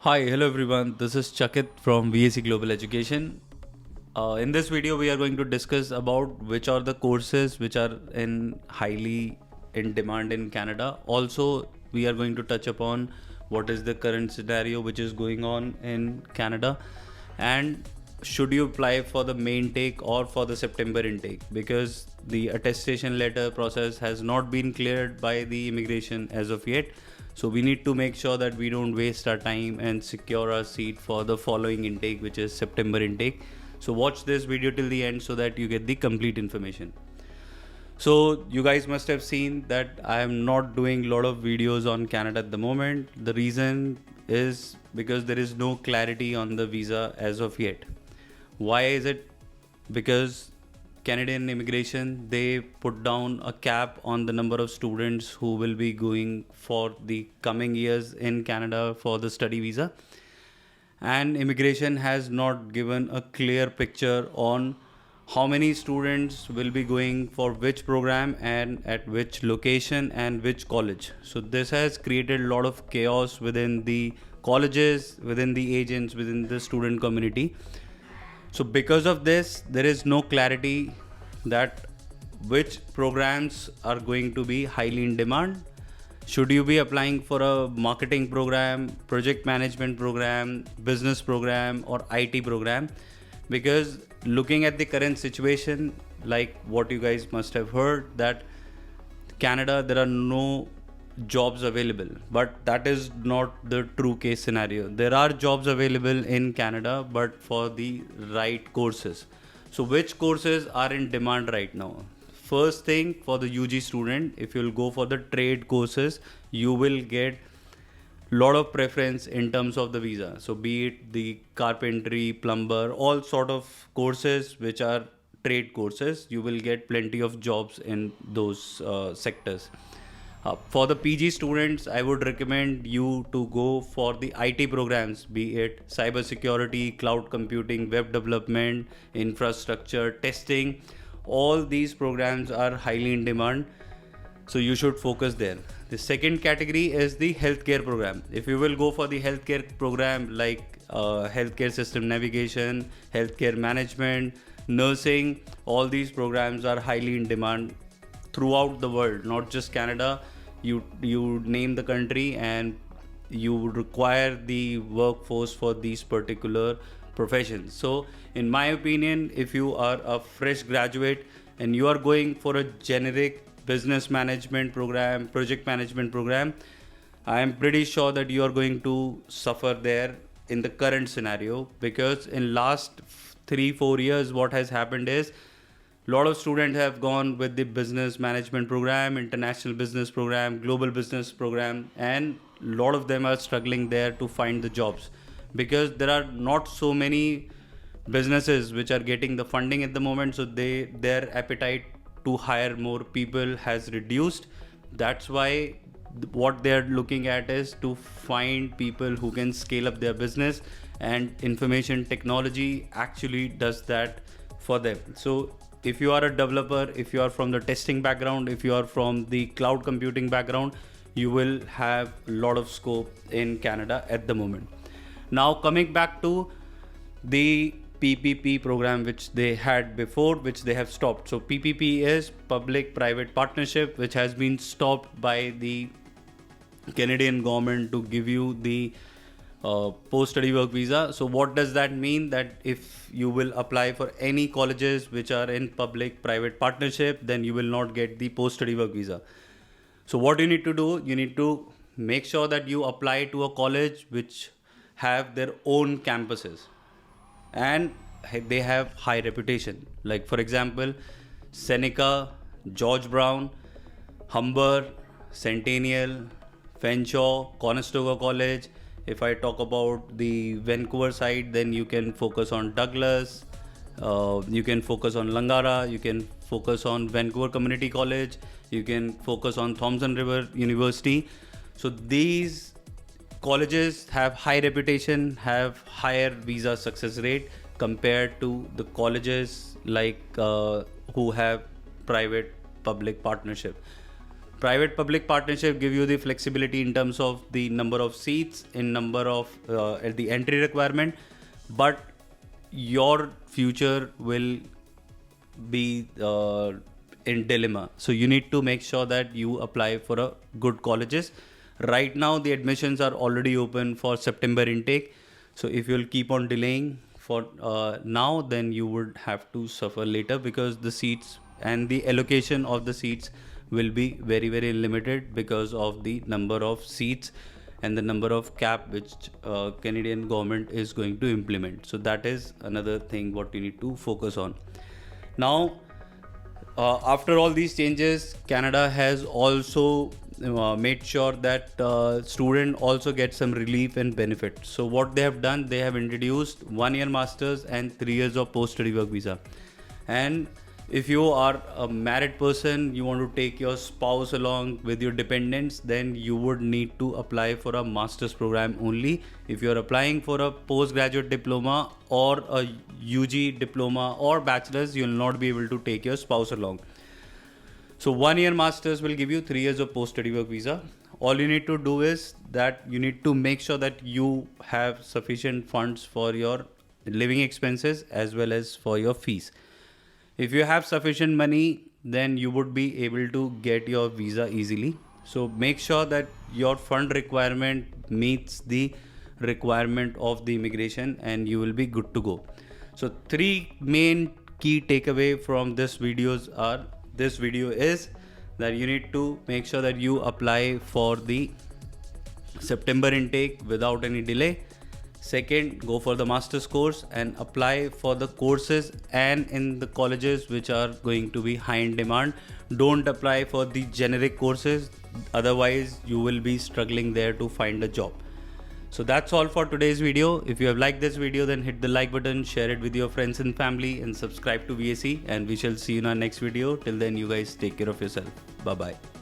Hi, hello everyone. This is Chakit from VAC Global Education. In this video, we are going to discuss about which are the courses which are highly in demand in Canada. Also, we are going to touch upon what is the current scenario which is going on in Canada, and should you apply for the May intake or for the September intake, because the attestation letter process has not been cleared by the immigration as of yet. So we need to make sure that we don't waste our time and secure our seat for the following intake, which is September intake. So watch this video till the end so that you get the complete information. So you guys must have seen that I am not doing a lot of videos on Canada at the moment. The reason is because there is no clarity on the visa as of yet. Why is it? Because Canadian immigration, they put down a cap on the number of students who will be going for the coming years in Canada for the study visa. And immigration has not given a clear picture on how many students will be going for which program and at which location and which college. So this has created a lot of chaos within the colleges, within the agents, within the student community. So because of this, there is no clarity that which programs are going to be highly in demand. Should you be applying for a marketing program, project management program, business program, or IT program? Because looking at the current situation, like what you guys must have heard, that Canada, there are no jobs available, but that is not the true case scenario. There are jobs available in Canada, but for the right courses. So which courses are in demand right now? First thing, for the UG student, if you'll go for the trade courses, you will get lot of preference in terms of the visa. So be it the carpentry, plumber, all sort of courses which are trade courses, you will get plenty of jobs in those sectors. For the PG students, I would recommend you to go for the IT programs, be it cybersecurity, cloud computing, web development, infrastructure, testing. All these programs are highly in demand, so you should focus there. The second category is the healthcare program. If you will go for the healthcare program like healthcare system navigation, healthcare management, nursing, all these programs are highly in demand throughout the world, not just Canada. You name the country and you require the workforce for these particular professions. So in my opinion, if you are a fresh graduate and you are going for a generic business management program, project management program, I am pretty sure that you are going to suffer there in the current scenario, because in last 3-4 years what has happened is a lot of students have gone with the business management program, international business program, global business program, and a lot of them are struggling there to find the jobs, because there are not so many businesses which are getting the funding at the moment. So their appetite to hire more people has reduced. That's why what they're looking at is to find people who can scale up their business, and information technology actually does that for them. So if you are a developer, if you are from the testing background, if you are from the cloud computing background, you will have a lot of scope in Canada at the moment. Now coming back to the PPP program which they had before, which they have stopped. So PPP is public private partnership, which has been stopped by the Canadian government to give you the post-study work visa. So what does that mean? That if you will apply for any colleges which are in public-private partnership, then you will not get the post-study work visa. So what you need to do, you need to make sure that you apply to a college which have their own campuses and they have high reputation. Like for example, Seneca, George Brown, Humber, Centennial, Fanshawe, Conestoga College. If I talk about the Vancouver side, then you can focus on Douglas, you can focus on Langara, you can focus on Vancouver Community College, you can focus on Thompson River University. So these colleges have high reputation, have higher visa success rate compared to the colleges like who have private public partnership. Private-public partnership give you the flexibility in terms of the number of seats, in number of the entry requirement, but your future will be in dilemma. So you need to make sure that you apply for a good colleges. Right now the admissions are already open for September intake. So if you'll keep on delaying for now, then you would have to suffer later, because the seats and the allocation of the seats will be very, very limited because of the number of seats and the number of cap which Canadian government is going to implement. So that is another thing what you need to focus on. Now, after all these changes, Canada has also made sure that student also get some relief and benefit. So what they have done, they have introduced 1 year masters and 3 years of post-study work visa. And if you are a married person, you want to take your spouse along with your dependents, then you would need to apply for a master's program only. If you are applying for a postgraduate diploma or a UG diploma or bachelor's, you will not be able to take your spouse along. So 1 year masters will give you 3 years of post-study work visa. All you need to do is that you need to make sure that you have sufficient funds for your living expenses as well as for your fees. If you have sufficient money, then you would be able to get your visa easily. So make sure that your fund requirement meets the requirement of the immigration and you will be good to go. So 3 main key takeaway from this video is that you need to make sure that you apply for the September intake without any delay. Second, go for the master's course and apply for the courses and in the colleges which are going to be high in demand. Don't apply for the generic courses, otherwise you will be struggling there to find a job. So that's all for today's video. If you have liked this video, then hit the like button, share it with your friends and family, and subscribe to VAC, and we shall see you in our next video. Till then, you guys take care of yourself. Bye bye.